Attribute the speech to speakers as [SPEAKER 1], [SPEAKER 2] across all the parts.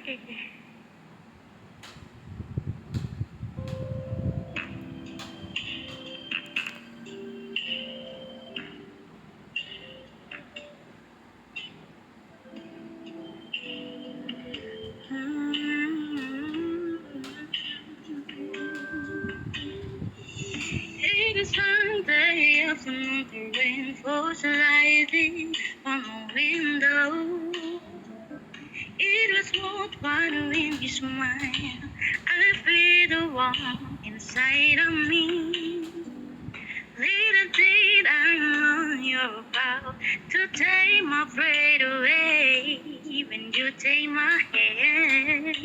[SPEAKER 1] It is Sunday afternoon, the rain falls lightly on the window. It was smooth by the wind you smile. I feel the warmth inside of me. Little did I know you're about to take my breath away when you take my hand.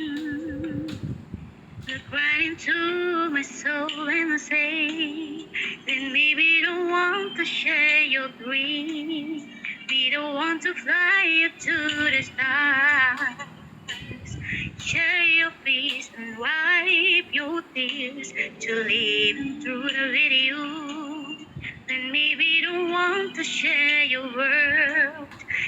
[SPEAKER 1] Look right into my soul and say that maybe you don't want to share your dreams. We don't want to fly you to the stars. Share your fears and wipe your tears to live through the video. Then maybe you don't want to share your world.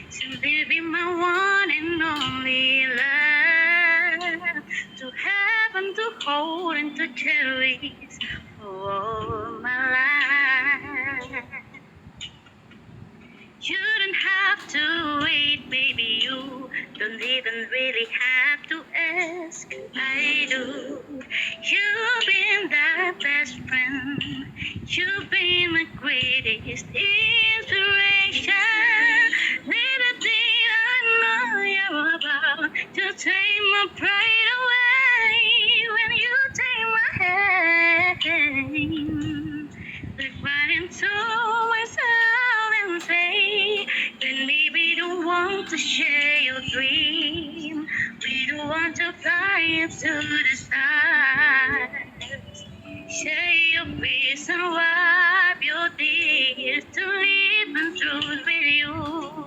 [SPEAKER 1] Simply be my one and only love. To have and to hold and to cherish for all my life. You don't have to wait, baby. You don't even really have to ask. I do. You've been that best friend. You've been my greatest inspiration. Little did I know you're about to take my pride away when you take my hand. Look right into my soul and say that maybe you don't want to share your dream. We don't want to fly into the stars. Share your peace and wipe your tears to live in truth with you.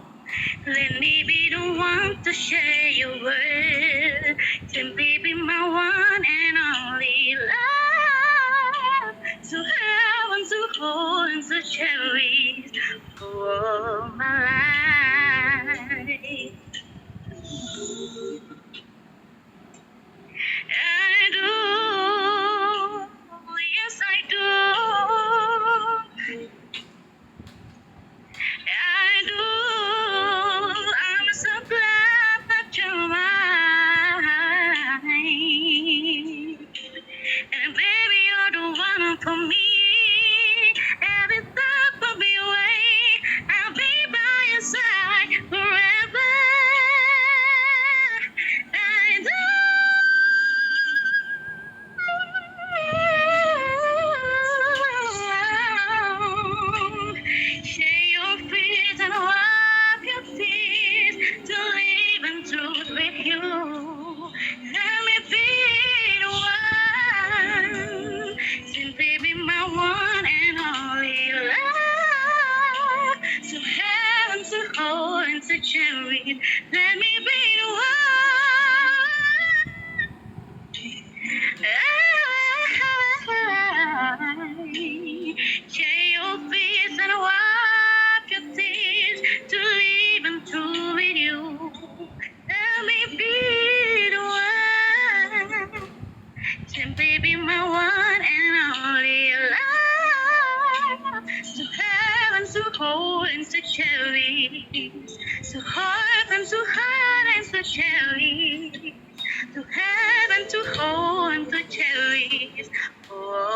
[SPEAKER 1] Let me be the one to share your world. Simply be my one and only love. To have and to hold and to cherish for all my life. I do, yes I do. I do. I'm so glad that you're mine. And baby, you're the one for me. Every step of the way, I'll be by your side forever. I do. Share your fears and wipe your tears to live in truth with you. Let me be the one, simply be my one and only love. To have and to hold and to cherish. Let me be the one. Share your fears and wipe your tears to live and true with you. Let me be the one, simply be my one and only love. To have and to hold and to cherish, to hold and to hide and to cherish. To have and to hold and to cherish for